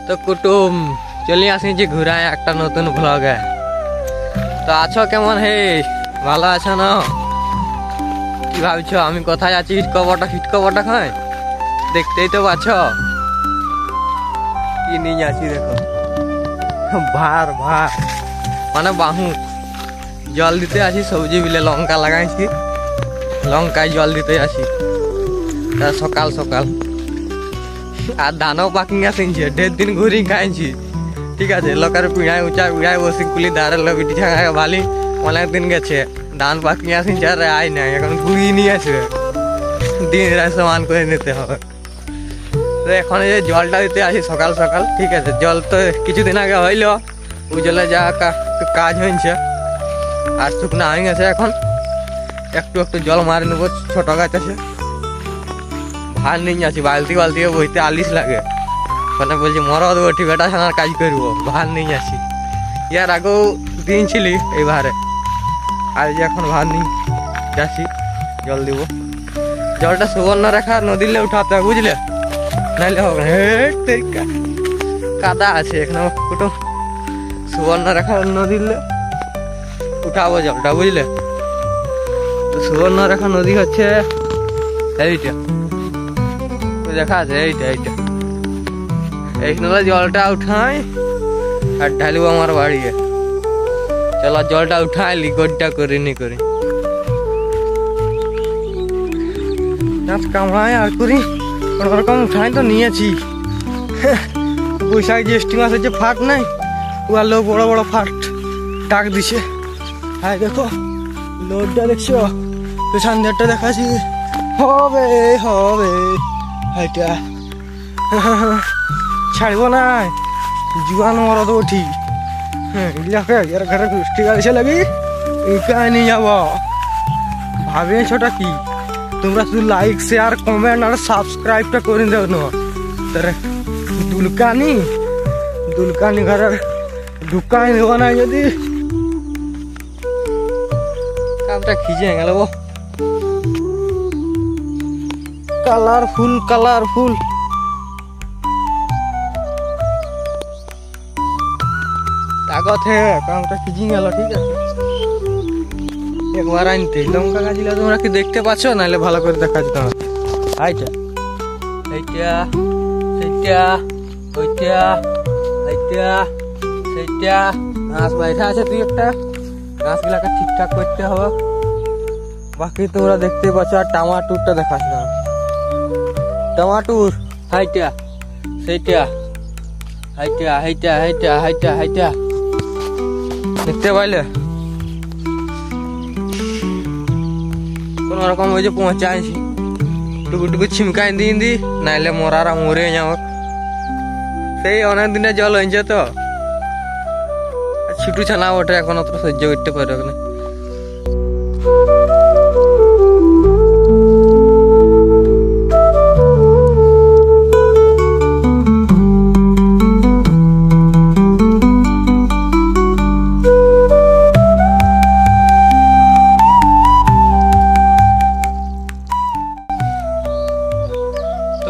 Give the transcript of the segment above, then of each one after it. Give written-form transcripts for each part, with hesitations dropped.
তো কুটুম চলে আসিছি ঘুরায় একটা নতুন ব্লগে। তো আছো কেমন? হে ভালো আছো না? কি ভাবছো আমি কোথায় আছি? হিটকবটা খাই দেখতেই তো পাচ্ছ। কি নিয়ে আছি দেখো, ভার মানে বাহু জল দিতে আসি। সবজি বিলে লঙ্কা লাগাইছি, লঙ্কায় জল দিতে আসি সকাল সকাল। আর ধানও পাকিং আসিনছে, 1.5 দিন ঘুরি খাইছি। ঠিক আছে, লোকের পিড়ায় পিড়ায় বসি কুলি ধারে লবিটি ছাঙা ভালি অনেক দিন গেছে। ধান পাকিং আসিনছে আর আয় নাই, এখন ঘুরিয়ে নিয়ে আসবে, দিন রাত সমান করে নিতে হবে। তো এখন এই জলটা দিতে আসি সকাল সকাল। ঠিক আছে, জল তো কিছুদিন আগে হইল, ওই জলে যা কাজ হয়েছে আর শুকনা হয়ে গেছে। এখন একটু জল মারি নেবো, ছোট গাছ আছে। ভার নিয়ে যাচ্ছি, বালতি বইতে আলিশ লাগে, মানে বলছি মরদ বটি বেটা ছানার কাজ করবো, ভার নিয়ে যাচ্ছি। ইয়ার আগেও দিন ছিলি এই ভারে, আর যে এখন ভার নিয়ে যাচ্ছি জল দিব। জলটা সুবর্ণরেখা নদীলে উঠাতে হবে, বুঝলে, নাইলে হবে না। কাদা আছে এখানে, কুটুম সুবর্ণরেখা নদীলে উঠাবো জলটা, বুঝলে। তো সুবর্ণরেখা নদী হচ্ছে এইটা, দেখা আছে এইটা। এইখানে জলটা উঠাই আর ঢালবো আমার বাড়ি। চলো জলটা উঠাই লিকোডটা করি কামড়াই আর করি কোনোরকম উঠাই তো নিয়েছি। বৈশাখ জ্যৈষ্ঠ মাসের যে ফাট নাই, ওয়ার লোক বড় বড় ফাট টাক দিছে। হ্যাঁ দেখো লোডটা দেখছো, পেছন দিকটা দেখাচ্ছি, হবে এইটা ছাড়ব না, জুয়ান মরদ উঠি। এর ঘরে গোষ্ঠী গাড়ি লাগি এইখানে নিয়ে যাব। ভাবেছোটা কি তোমরা? শুধু লাইক শেয়ার কমেন্ট আর সাবস্ক্রাইবটা করে দেও না। দুলকানি ঘরের ঢুকাই দেবো না যদি, কামটা খিজে গেল। কালারফুল কাগজ কামটা খিজি গেল। ঠিক আছে, একবার আনতে লঙ্কা গাছিলা তোমরা কি দেখতে পাচ্ছ? নাহলে ভালো করে দেখা যেত। সেইটা ঘাস বাইরে আছে, তুই একটা ঘাস গুলাকে ঠিকঠাক করতে হবে। বাকি তোমরা দেখতে পাচ্ছ। আর টমাটুরটা দেখাস না, টমাটুর সেইটা দেখতে পাইলে কোন রকম ওই যে পৌঁছাইছি, টুকু ছিমকাই দি নাইলে মরারা মরে যাও। সেই অনেক দিনে জল হয়েছে তো, ছুটু ছানা ওঠে, এখন অত সহ্য করতে পারবে না।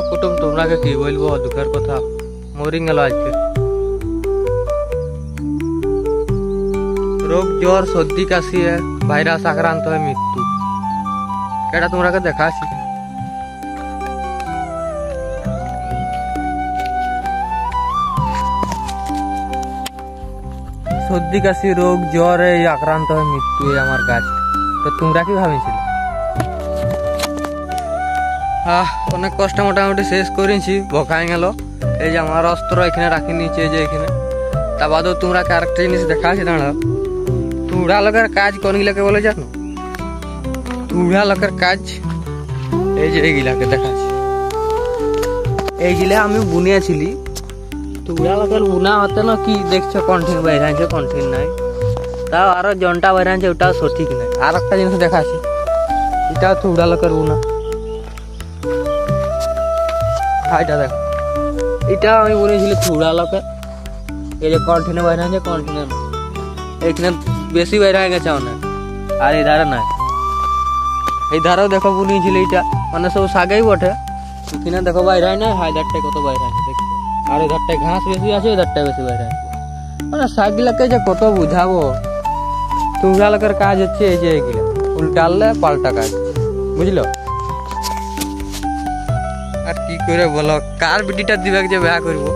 কুটুম তোমরাকে কি বলবো, দুঃখের কথা, মরি গেল আজকে। রোগ জ্বর সর্দি কাশি ভাইরাস আক্রান্ত হয়ে মৃত্যু, এটা তোমরাকে দেখাচ্ছি। সর্দি কাশি রোগ জ্বর এই আক্রান্ত হয়ে মৃত্যু, এই আমার গাছ। তো তোমরা কি ভাবছিলে? অনেক কষ্ট মোটামুটি শেষ করেছি, ভোকাই গেল। এই যে আমার অস্ত্র এখানে রাখি নিচে, যে এখানে। তা বাদেও তোমরা আরেকটা জিনিস দেখা আছে, দাঁড়াও। তুড়া লোকের কাজ কোনগুলাকে বলে জানো? তুড়া লোকের কাজ এই যে এইগুলাকে দেখাচ্ছি। এইগুলা আমি বুনিয়েছিলি। তুড়া লোকের বুনা হতে না কি দেখছো, কন্ঠিন বাইরে আছে, কন্ঠিন নাই। তাও আরো জনটা বাইরে আছে, ওটাও সঠিক নাই। আর একটা জিনিস দেখাচ্ছি, এটাও তুড়া লোকের বুনা। এটা দেখো, এটা আমি বলেছিলি থুড়া লোকের। এই যে কন্টিনে বাইরে আছে, কন্টিনে এখানে বেশি বাইরে হয়ে গেছে অনেক, আর এই ধারে নাই। এই ধারেও দেখো বুনিয়েছিল, এইটা মানে সব সাগেই বটে। এখানে দেখো বাইরে হয় না, হায়দারটাই কত বাইরে আছে দেখো। আর ওই ধারটায় ঘাস বেশি আছে, ওই ধারটায় বেশি বাইরে আসবে। মানে শাকগুলাকে যে কত বুঝাবো, তোমরা লোকের কাজ হচ্ছে এই যে এগুলো উল্টালে পাল্টা কাজ, বুঝলো? আর কি করে বলো, কার বিটিটা দিবে যে বিয়া করবো?